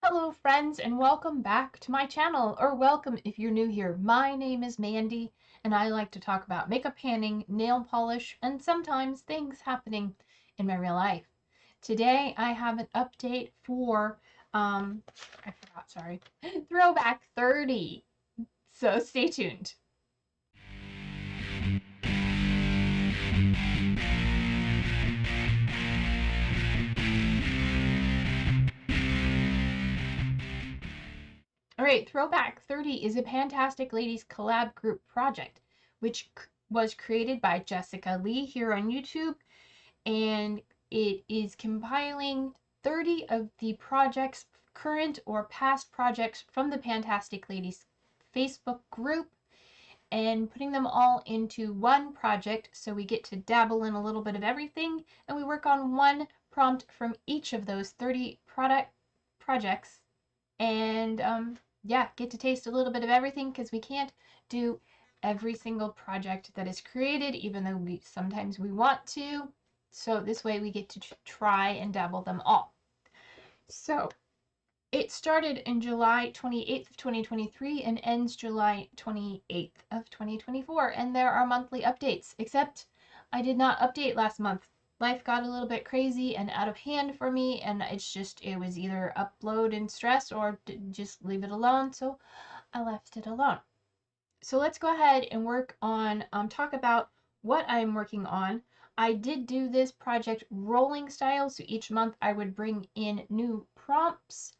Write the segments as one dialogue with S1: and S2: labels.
S1: Hello friends and welcome back to my channel, or welcome if you're new here. My name is Mandy and I like to talk about makeup panning, nail polish, and sometimes things happening in my real life. Today I have an update for, sorry, Throwback 30. So stay tuned. All right, Throwback 30 is a Pantastic Ladies Collab group project, which was created by Jessica Lee here on YouTube, and it is compiling 30 of the projects, current or past projects from the Pantastic Ladies Facebook group, and putting them all into one project so we get to dabble in a little bit of everything, and we work on one prompt from each of those 30 projects, and yeah, get to taste a little bit of everything because we can't do every single project that is created, even though sometimes we want to. So this way we get to try and dabble them all. So it started in July 28th of 2023 and ends July 28th of 2024. And there are monthly updates, except I did not update last month. Life got a little bit crazy and out of hand for me, and it was either upload and stress or just leave it alone. So I left it alone. So let's go ahead and work on, talk about what I'm working on. I did do this project rolling style, so each month I would bring in new prompts,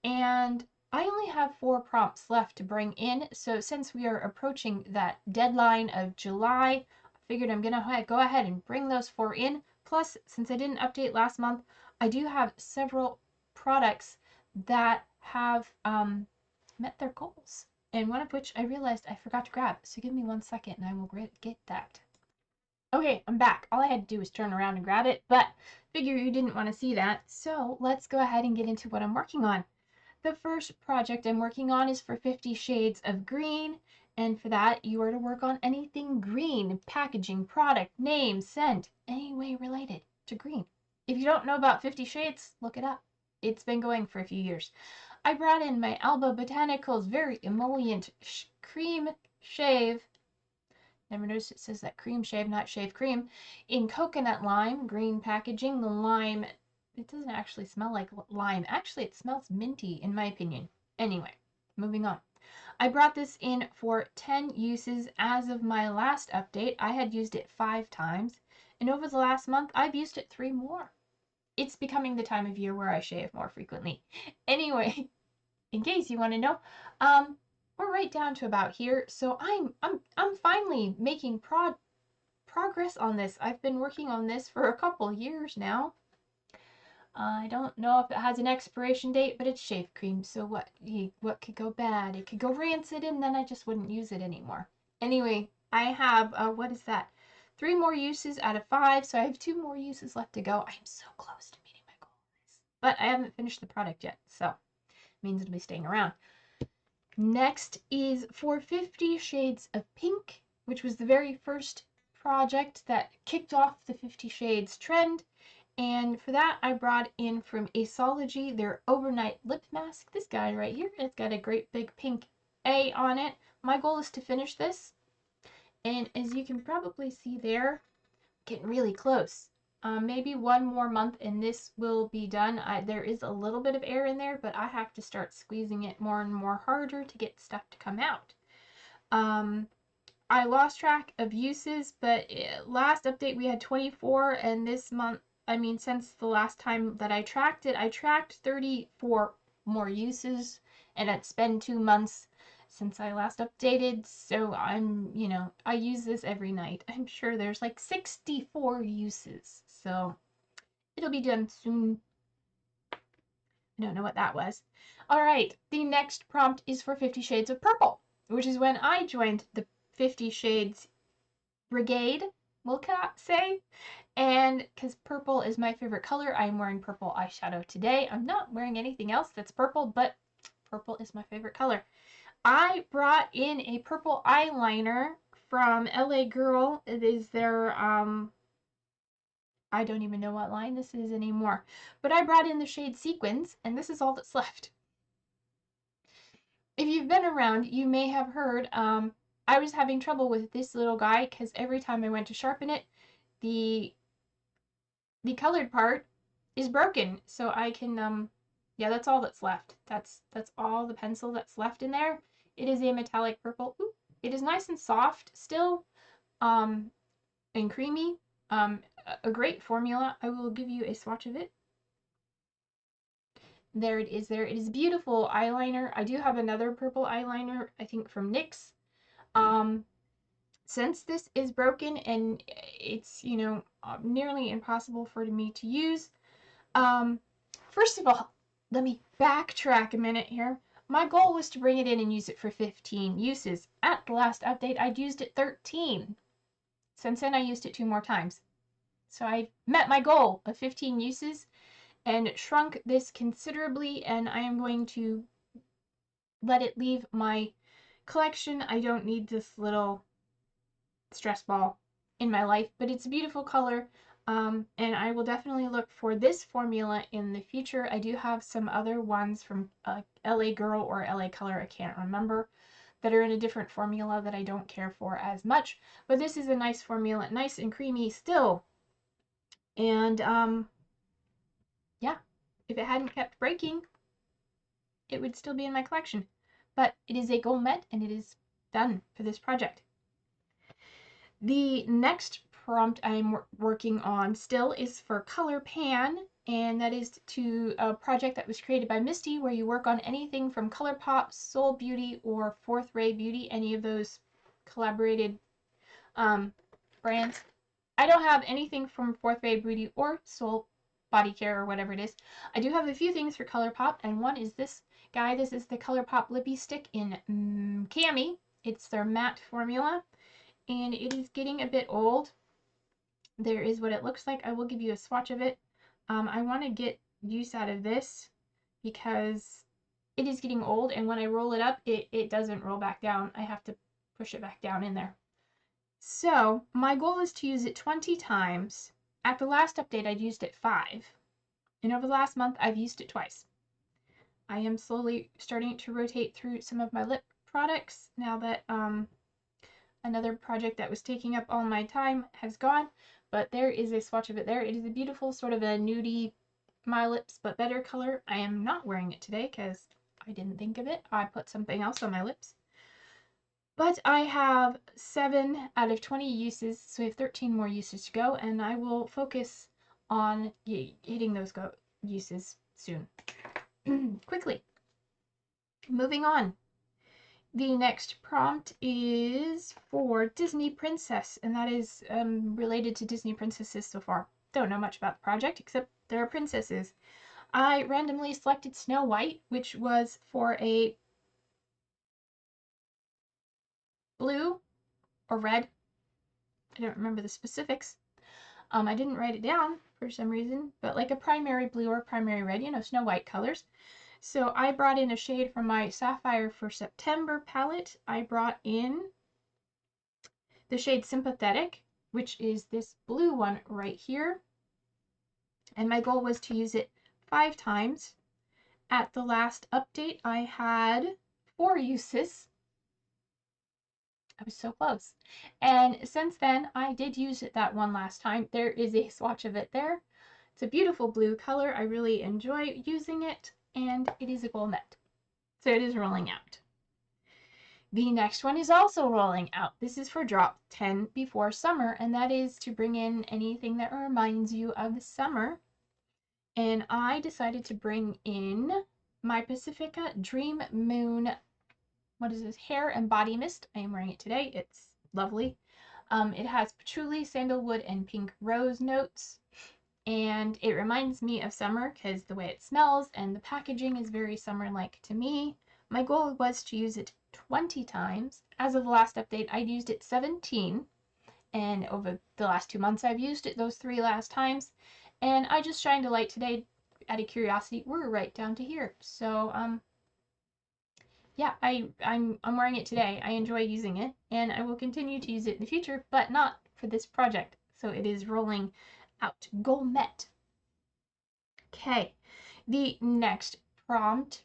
S1: and I only have 4 prompts left to bring in. So since we are approaching that deadline of July, I figured I'm gonna go ahead and bring those 4 in. Plus, since I didn't update last month, I do have several products that have met their goals, and one of which I realized I forgot to grab. So give me 1 second and I will get that. Okay, I'm back. All I had to do was turn around and grab it, but figure you didn't want to see that. So let's go ahead and get into what I'm working on. The first project I'm working on is for 50 Shades of Green, and for that you are to work on anything green, packaging, product, name, scent, any way related to green. If you don't know about 50 Shades, look it up. It's been going for a few years. I brought in my Alba Botanicals Very Emollient Cream Shave. Never noticed it says that cream shave, not shave cream, in coconut lime, green packaging. The lime, it doesn't actually smell like lime. Actually, it smells minty, in my opinion. Anyway, moving on. I brought this in for 10 uses as of my last update. I had used it 5 times, and over the last month, I've used it 3 more. It's becoming the time of year where I shave more frequently. Anyway, in case you want to know, we're right down to about here. So I'm finally making progress on this. I've been working on this for a couple years now. I don't know if it has an expiration date, but it's shave cream. So what could go bad? It could go rancid, and then I just wouldn't use it anymore. Anyway, I have what is that? 3 more uses out of 5, so I have 2 more uses left to go. I am so close to meeting my goal on this, but I haven't finished the product yet, so it means it'll be staying around. Next is for 50 Shades of Pink, which was the very first project that kicked off the 50 Shades trend. And for that, I brought in from Aceology their Overnight Lip Mask. This guy right here, it's got a great big pink A on it. My goal is to finish this. And as you can probably see there, getting really close. Maybe 1 more month and this will be done. There is a little bit of air in there, but I have to start squeezing it more and more harder to get stuff to come out. I lost track of uses, but last update we had 24, and this month, since the last time that I tracked it, I tracked 34 more uses, and it's been 2 months since I last updated, so I use this every night. I'm sure there's like 64 uses, so it'll be done soon. I don't know what that was. All right, the next prompt is for 50 Shades of Purple, which is when I joined the 50 Shades Brigade, we'll say. And because purple is my favorite color, I'm wearing purple eyeshadow today. I'm not wearing anything else that's purple, but purple is my favorite color. I brought in a purple eyeliner from LA Girl. It is their, I don't even know what line this is anymore. But I brought in the shade Sequins, and this is all that's left. if you've been around, you may have heard, I was having trouble with this little guy because every time I went to sharpen it, the colored part is broken. So I can, yeah, that's all that's left. That's all the pencil that's left in there. It is a metallic purple. Ooh, it is nice and soft still, and creamy. A great formula. I will give you a swatch of it. There it is. There it is. Beautiful eyeliner. I do have another purple eyeliner, I think from NYX. Since this is broken and it's, you know, nearly impossible for me to use, first of all, let me backtrack a minute here. My goal was to bring it in and use it for 15 uses. At the last update, I'd used it 13. Since then, I used it 2 more times. So I met my goal of 15 uses and shrunk this considerably, and I am going to let it leave my collection. I don't need this little stress ball in my life, but it's a beautiful color, and I will definitely look for this formula in the future. I do have some other ones from LA Girl or LA Color, I can't remember, that are in a different formula that I don't care for as much, but this is a nice formula, nice and creamy still, and yeah, if it hadn't kept breaking, it would still be in my collection, but it is a goal met and it is done for this project. The next prompt I'm working on still is for Color Pan, and that is to a project that was created by Misty, where you work on anything from ColourPop, Soul Beauty, or Fourth Ray Beauty, any of those collaborated brands. I don't have anything from Fourth Ray Beauty or Soul Body Care or whatever it is. I do have a few things for ColourPop, and one is this guy. This is the ColourPop Lippy Stick in Cami. It's their matte formula, and it is getting a bit old. There is what it looks like. I will give you a swatch of it. I want to get use out of this because it is getting old, and when I roll it up, it doesn't roll back down. I have to push it back down in there. So my goal is to use it 20 times. At the last update, I'd used it 5. And over the last month, I've used it twice. I am slowly starting to rotate through some of my lip products now that another project that was taking up all my time has gone. But there is a swatch of it there. It is a beautiful sort of a nudie My Lips But Better color. I am not wearing it today because I didn't think of it. I put something else on my lips. But I have 7 out of 20 uses, so we have 13 more uses to go, and I will focus on hitting those uses soon. Quickly. Moving on. The next prompt is for Disney Princess, and that is related to Disney princesses so far. Don't know much about the project, except there are princesses. I randomly selected Snow White, which was for a blue or red. I don't remember the specifics. I didn't write it down for some reason, but like a primary blue or primary red, you know, Snow White colors. So I brought in a shade from my Sapphire for September palette. I brought in the shade Sympathetic, which is this blue one right here. And my goal was to use it 5 times. At the last update, I had 4 uses. I was so close. And since then, I did use it that one last time. There is a swatch of it there. It's a beautiful blue color. I really enjoy using it, and it is a goal met. So it is rolling out. The next one is also rolling out. This is for drop 10 before summer, and that is to bring in anything that reminds you of the summer. And I decided to bring in my Pacifica Dream Moon, what is this, hair and body mist. I am wearing it today. It's lovely. It has patchouli, sandalwood, and pink rose notes. And it reminds me of summer because the way it smells and the packaging is very summer-like to me. My goal was to use it 20 times. As of the last update, I'd used it 17. And over the last 2 months, I've used it those 3 last times. And I just shined a light today out of curiosity. We're right down to here. So, yeah, I'm wearing it today. I enjoy using it, and I will continue to use it in the future, but not for this project. So it is rolling out. Goal met. Okay, the next prompt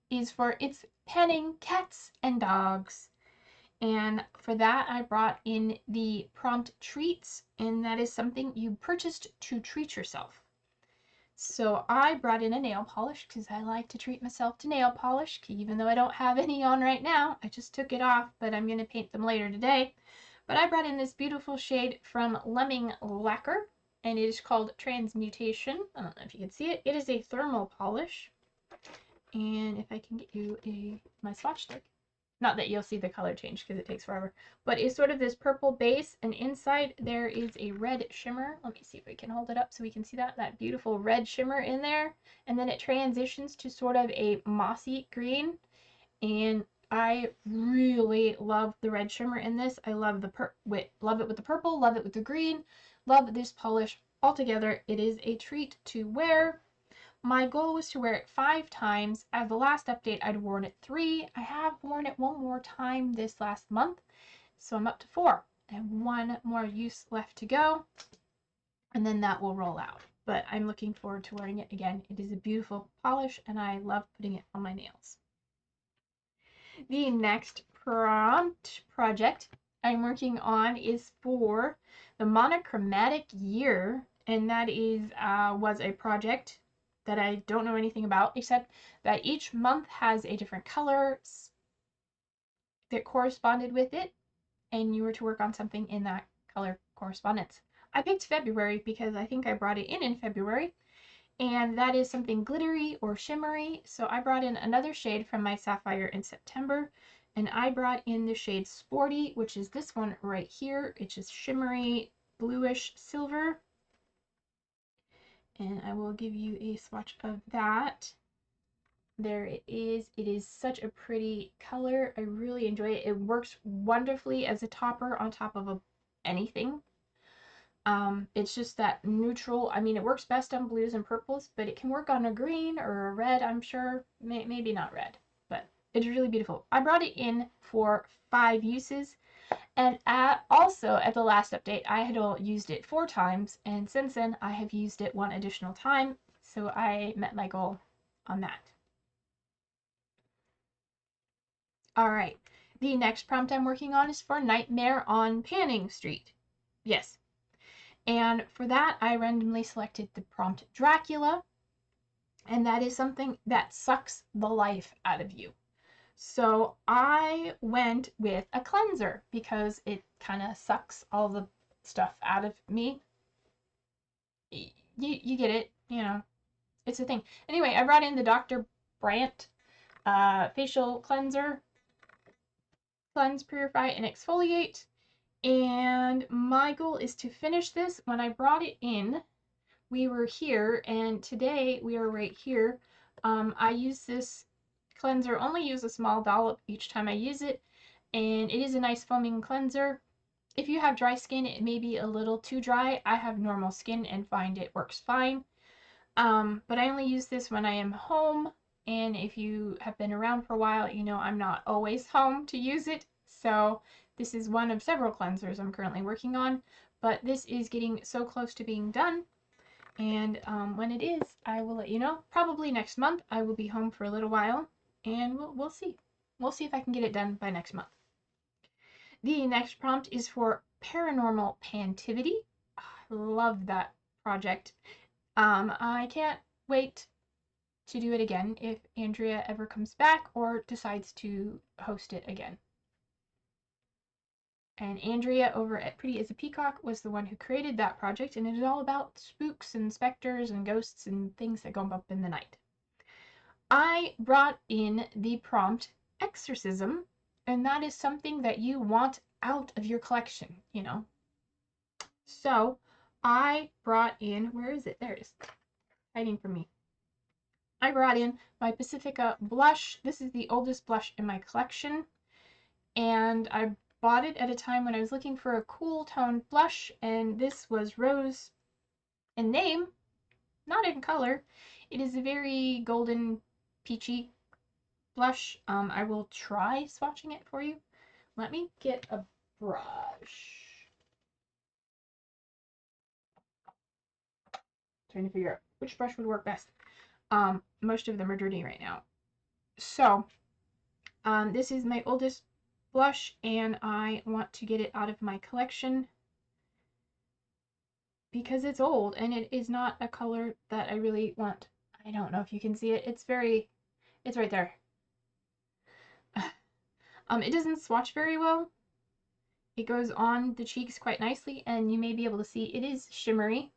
S1: is for It's Penning Cats and Dogs. And for that, I brought in the prompt treats, and that is something you purchased to treat yourself. So I brought in a nail polish because I like to treat myself to nail polish, even though I don't have any on right now. I just took it off, but I'm going to paint them later today. But I brought in this beautiful shade from Lemming Lacquer, and it is called Transmutation. I don't know if you can see it. It is a thermal polish. And if I can get you my swatch stick. Not that you'll see the color change because it takes forever. But it's sort of this purple base, and inside there is a red shimmer. Let me see if we can hold it up so we can see that beautiful red shimmer in there. And then it transitions to sort of a mossy green. And I really love the red shimmer in this. I love love it with the purple, love it with the green, love this polish altogether. It is a treat to wear. My goal was to wear it 5 times. As the last update, I'd worn it 3. I have worn it 1 more time this last month, so I'm up to 4. I have 1 more use left to go, and then that will roll out. But I'm looking forward to wearing it again. It is a beautiful polish, and I love putting it on my nails. The next prompt project I'm working on is for the monochromatic year, and that was a project that I don't know anything about, except that each month has a different color that corresponded with it, and you were to work on something in that color correspondence. I picked February because I think I brought it in February, and that is something glittery or shimmery, so I brought in another shade from my Sapphire in September, and I brought in the shade Sporty, which is this one right here. It's just shimmery, bluish silver. And I will give you a swatch of that. There it is. It is such a pretty color. I really enjoy it. It works wonderfully as a topper on top of anything. It's just that neutral. I mean, it works best on blues and purples, but it can work on a green or a red, I'm sure. Maybe not red, but it's really beautiful. I brought it in for 5 uses. And also, at the last update, I had used it 4 times, and since then, I have used it 1 additional time, so I met my goal on that. Alright, the next prompt I'm working on is for Nightmare on Panning Street. Yes. And for that, I randomly selected the prompt Dracula, and that is something that sucks the life out of you. So I went with a cleanser because it kind of sucks all the stuff out of me. You get it, you know, it's a thing. Anyway, I brought in the Dr. Brandt facial cleanser. Cleanse, purify, and exfoliate. And my goal is to finish this. When I brought it in, we were here, and today we are right here. I use this cleanser, only use a small dollop each time I use it, and it is a nice foaming cleanser. If you have dry skin, it may be a little too dry. I have normal skin and find it works fine. But I only use this when I am home, and if you have been around for a while, you know I'm not always home to use it. So this is one of several cleansers I'm currently working on, but this is getting so close to being done. And when it is, I will let you know. Probably next month. I will be home for a little while, and we'll see. We'll see if I can get it done by next month. The next prompt is for Paranormal Pantivity. I love that project. I can't wait to do it again if Andrea ever comes back or decides to host it again. And Andrea over at Pretty as a Peacock was the one who created that project, and it is all about spooks and specters and ghosts and things that go up in the night. I brought in the prompt Exorcism, and that is something that you want out of your collection, you know. So I brought in, where is it? There it is, hiding from me. I brought in my Pacifica blush. This is the oldest blush in my collection, and I bought it at a time when I was looking for a cool toned blush, and this was rose in name, not in color. It is a very golden peachy blush. I will try swatching it for you. Let me get a brush. Trying to figure out which brush would work best. Most of them are dirty right now. So, this is my oldest blush, and I want to get it out of my collection because it's old and it is not a color that I really want. I don't know if you can see it. It's right there. It doesn't swatch very well. It goes on the cheeks quite nicely, and you may be able to see it is shimmery.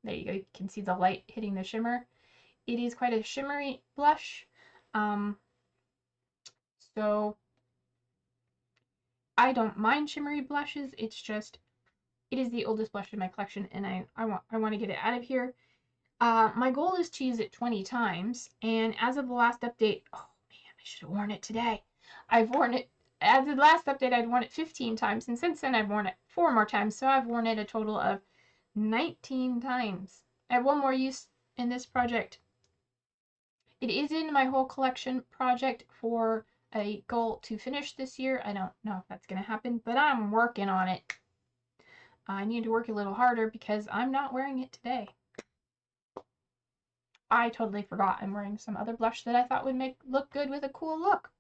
S1: There you go. You can see the light hitting the shimmer. It is quite a shimmery blush. So I don't mind shimmery blushes. It's just it is the oldest blush in my collection, and I want to get it out of here. My goal is to use it 20 times, and as of the last update, oh man, I should have worn it today. I've worn it, as of the last update, I'd worn it 15 times, and since then I've worn it 4 more times, so I've worn it a total of 19 times. I have one more use in this project. It is in my whole collection project for a goal to finish this year. I don't know if that's going to happen, but I'm working on it. I need to work a little harder because I'm not wearing it today. I totally forgot I'm wearing some other blush that I thought would look good with a cool look.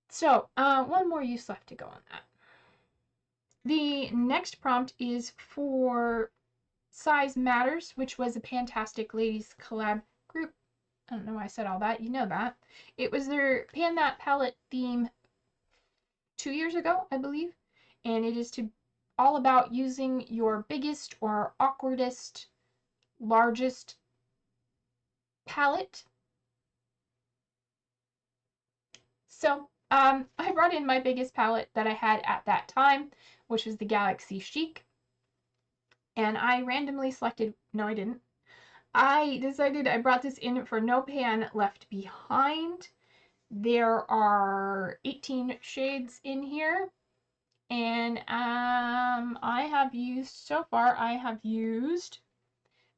S1: So, one more use left to go on that. The next prompt is for Size Matters, which was a Pantastic Ladies Collab group. I don't know why I said all that. You know that. It was their Pan That Palette theme 2 years ago, I believe. And it is all about using your biggest or awkwardest, largest palette. So, I brought in my biggest palette that I had at that time, which was the Galaxy Chic. And I randomly selected, no, I didn't. I decided I brought this in for No Pan Left Behind. There are 18 shades in here. And I have used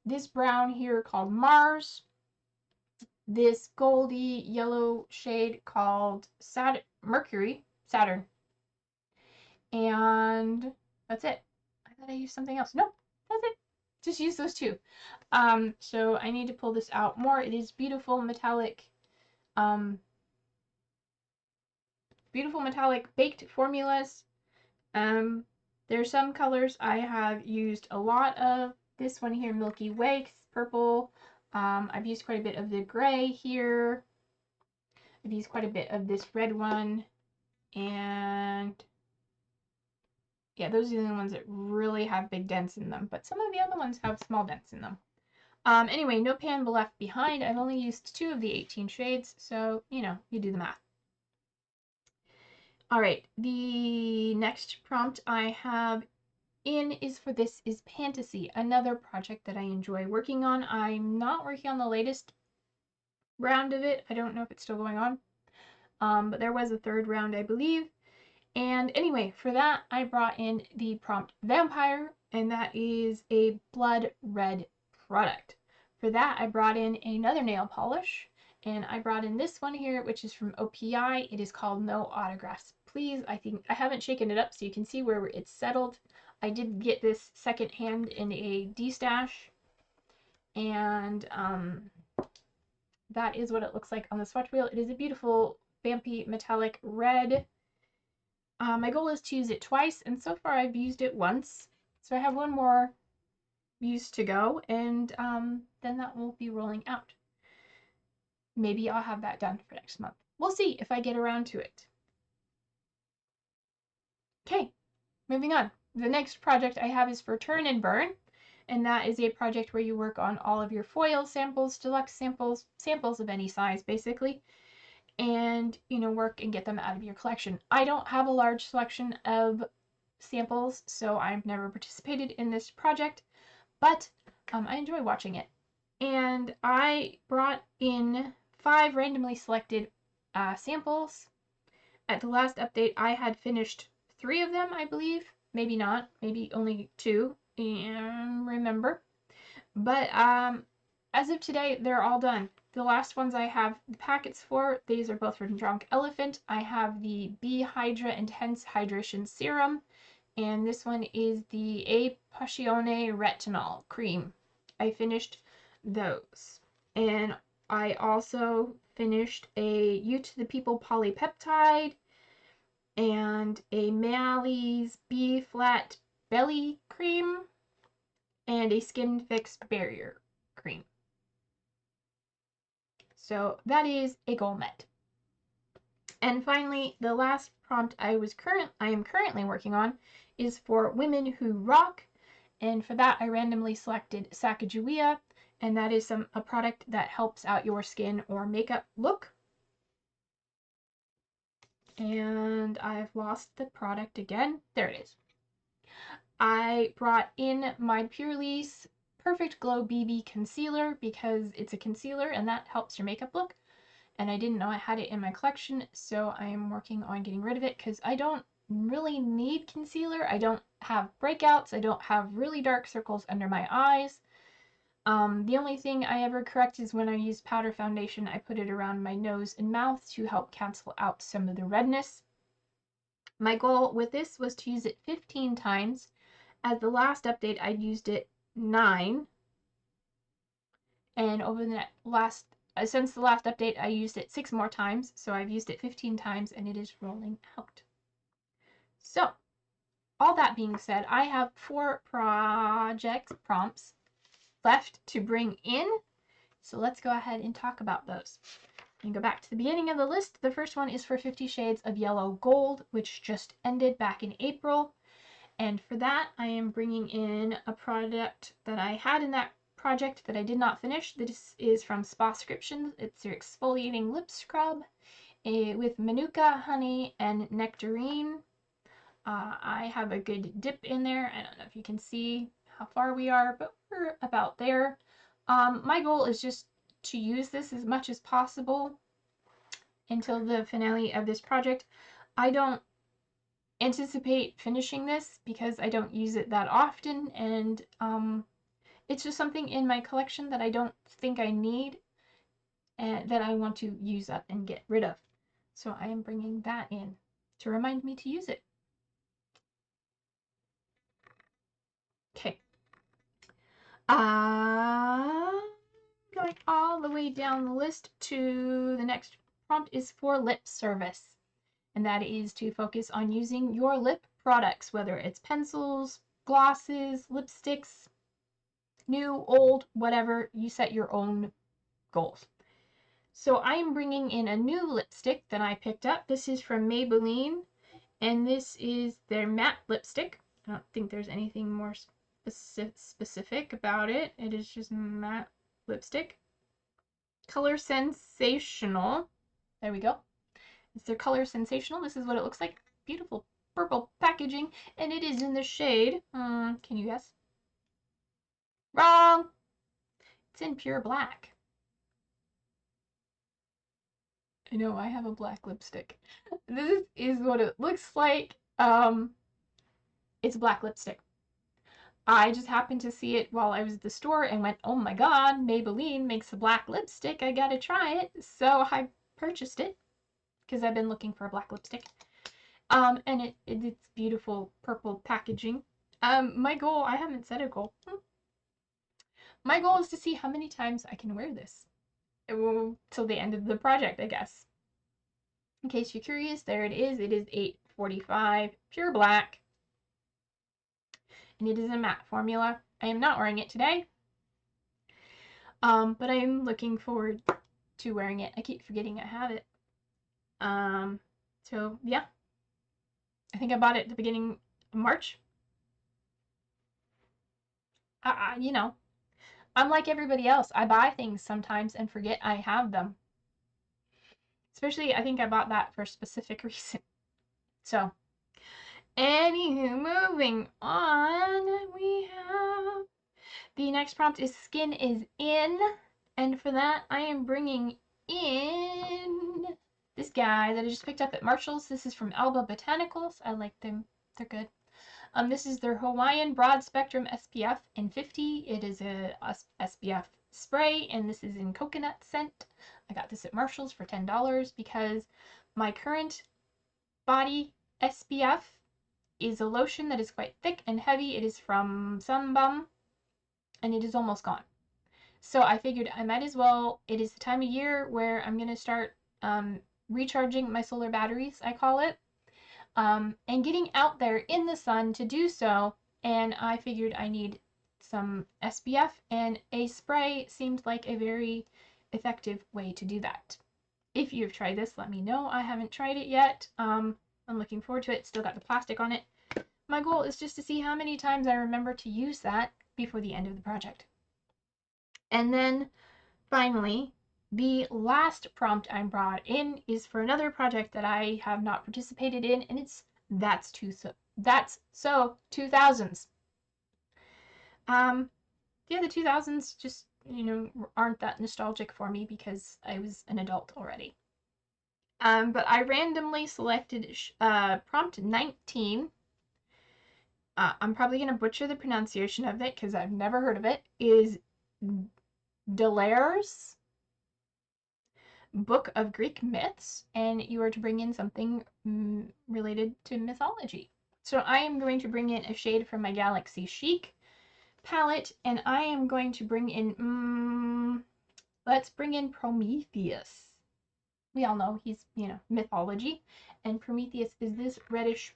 S1: this brown here called Mars, this goldy yellow shade called Saturn, and that's it. I thought I used something else. Nope, that's it. Just use those two. So I need to pull this out more. It is beautiful metallic baked formulas. There's some colors I have used a lot of. This one here, Milky Way, purple. I've used quite a bit of the gray here. I've used quite a bit of this red one. And yeah, those are the ones that really have big dents in them. But some of the other ones have small dents in them. Anyway, No Pan Left Behind. I've only used 2 of the 18 shades. So, you know, you do the math. All right, the next prompt I have is Fantasy, another project that I enjoy working on. I'm not working on the latest round of it. I don't know if it's still going on. But there was a 3rd round, I believe. And anyway, for that, I brought in the prompt Vampire, and that is a blood red product. For that, I brought in another nail polish, and I brought in this one here, which is from OPI. It is called No Autographs Please. I think I haven't shaken it up so you can see where it's settled. I did get this secondhand in a D-stash, and that is what it looks like on the swatch wheel. It is a beautiful, vampy, metallic red. My goal is to use it twice, and so far I've used it once. So I have one more use to go, and then that will be rolling out. Maybe I'll have that done for next month. We'll see if I get around to it. Okay, moving on. The next project I have is for Turn and Burn, and that is a project where you work on all of your foil samples, deluxe samples, samples of any size basically, and work and get them out of your collection. I don't have a large selection of samples, so I've never participated in this project, but I enjoy watching it. And I brought in 5 randomly selected samples. At the last update, I had finished 3 of them, I believe. Maybe not, maybe only 2, and remember. But as of today, they're all done. The last ones I have the packets for, these are both from Drunk Elephant. I have the B Hydra Intense Hydration Serum, and this one is the A Passione Retinol Cream. I finished those. And I also finished a You to the People polypeptide and a Mally's B Flat Belly Cream and a Skin Fix Barrier Cream. So that is a goal met. And finally, the last prompt I am currently working on is for Women Who Rock. And for that, I randomly selected Sacagawea, and that is a product that helps out your skin or makeup look. And I've lost the product again. There it is. I brought in my Purely's Perfect Glow BB Concealer because it's a concealer and that helps your makeup look. And I didn't know I had it in my collection, so I am working on getting rid of it because I don't really need concealer. I don't have breakouts. I don't have really dark circles under my eyes. The only thing I ever correct is when I use powder foundation, I put it around my nose and mouth to help cancel out some of the redness. My goal with this was to use it 15 times. At the last update, I used it 9. And over the since the last update, I used it 6 more times. So I've used it 15 times and it is rolling out. So, all that being said, I have 4 project prompts left to bring in. So let's go ahead and talk about those. And go back to the beginning of the list. The first one is for 50 Shades of Yellow Gold, which just ended back in April. And for that, I am bringing in a product that I had in that project that I did not finish. This is from Spascriptions. It's your exfoliating lip scrub with Manuka, honey, and nectarine. I have a good dip in there. I don't know if you can see how far we are, but we're about there. My goal is just to use this as much as possible until the finale of this project. I don't anticipate finishing this because I don't use it that often, and it's just something in my collection that I don't think I need and that I want to use up and get rid of. So I am bringing that in to remind me to use it. Okay. Going all the way down the list to the next prompt is for lip service. And that is to focus on using your lip products, whether it's pencils, glosses, lipsticks, new, old, whatever, you set your own goals. So I am bringing in a new lipstick that I picked up. This is from Maybelline, and this is their matte lipstick. I don't think there's anything more specific about it. It is just matte lipstick. Color Sensational. There we go. It's their Color Sensational. This is what it looks like. Beautiful purple packaging, and it is in the shade. Can you guess? Wrong! It's in pure black. I know, I have a black lipstick. This is what it looks like. It's black lipstick. I just happened to see it while I was at the store and went, oh my god, Maybelline makes a black lipstick. I gotta try it. So I purchased it because I've been looking for a black lipstick. And it's beautiful purple packaging. My goal, I haven't set a goal. My goal is to see how many times I can wear this. Till the end of the project, I guess. In case you're curious, there it is. It is 845, pure black. And it is a matte formula. I am not wearing it today. But I am looking forward to wearing it. I keep forgetting I have it. So yeah. I think I bought it at the beginning of March. You know, I'm like everybody else. I buy things sometimes and forget I have them. Especially, I think I bought that for a specific reason. So, anywho, moving on, we have the next prompt is Skin is In. And for that, I am bringing in this guy that I just picked up at Marshall's. This is from Alba Botanicals. I like them. They're good. This is their Hawaiian Broad Spectrum SPF in 50. It is a SPF spray, and this is in coconut scent. I got this at Marshall's for $10 because my current body SPF is a lotion that is quite thick and heavy. It is from Sunbum, and it is almost gone. So I figured I might as well, it is the time of year where I'm going to start recharging my solar batteries, I call it, and getting out there in the sun to do so. And I figured I need some SPF, and a spray seemed like a very effective way to do that. If you've tried this, let me know. I haven't tried it yet. I'm looking forward to it. Still got the plastic on it. My goal is just to see how many times I remember to use that before the end of the project. And then finally, the last prompt I brought in is for another project that I have not participated in, and it's That's So 2000s. Yeah, the 2000s just, aren't that nostalgic for me because I was an adult already. But I randomly selected prompt 19. I'm probably going to butcher the pronunciation of it because I've never heard of it. Is Delaire's Book of Greek Myths, and you are to bring in something related to mythology. So I am going to bring in a shade from my Galaxy Chic palette, and I am going to bring in, let's bring in Prometheus. We all know he's, mythology, and Prometheus is this reddish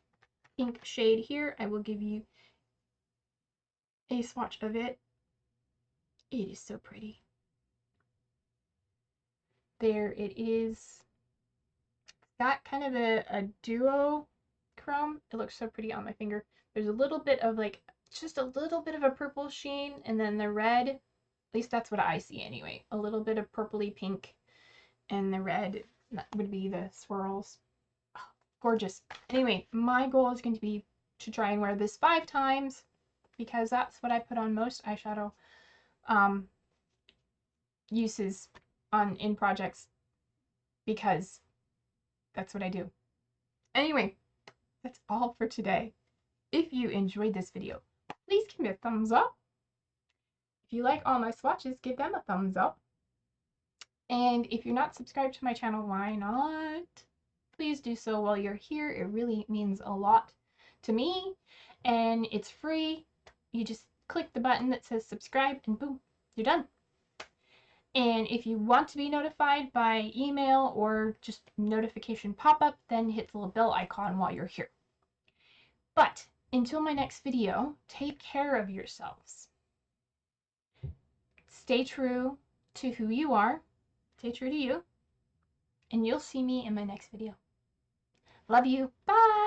S1: pink shade here. I will give you a swatch of it. It is so pretty. There it is. Got kind of a duo chrome. It looks so pretty on my finger. There's a little bit of just a little bit of a purple sheen, and then the red, at least that's what I see anyway. A little bit of purpley pink, and the red would be the swirls. Oh, gorgeous. Anyway, my goal is going to be to try and wear this 5 times because that's what I put on most eyeshadow uses in projects, because that's what I do. Anyway, that's all for today. If you enjoyed this video, please give me a thumbs up. If you like all my swatches, give them a thumbs up. And if you're not subscribed to my channel, why not? Please do so while you're here. It really means a lot to me, and it's free. You just click the button that says subscribe, and boom, you're done. And if you want to be notified by email or just notification pop-up, then hit the little bell icon while you're here. But until my next video, take care of yourselves. Stay true to who you are. Stay true to you. And you'll see me in my next video. Love you. Bye.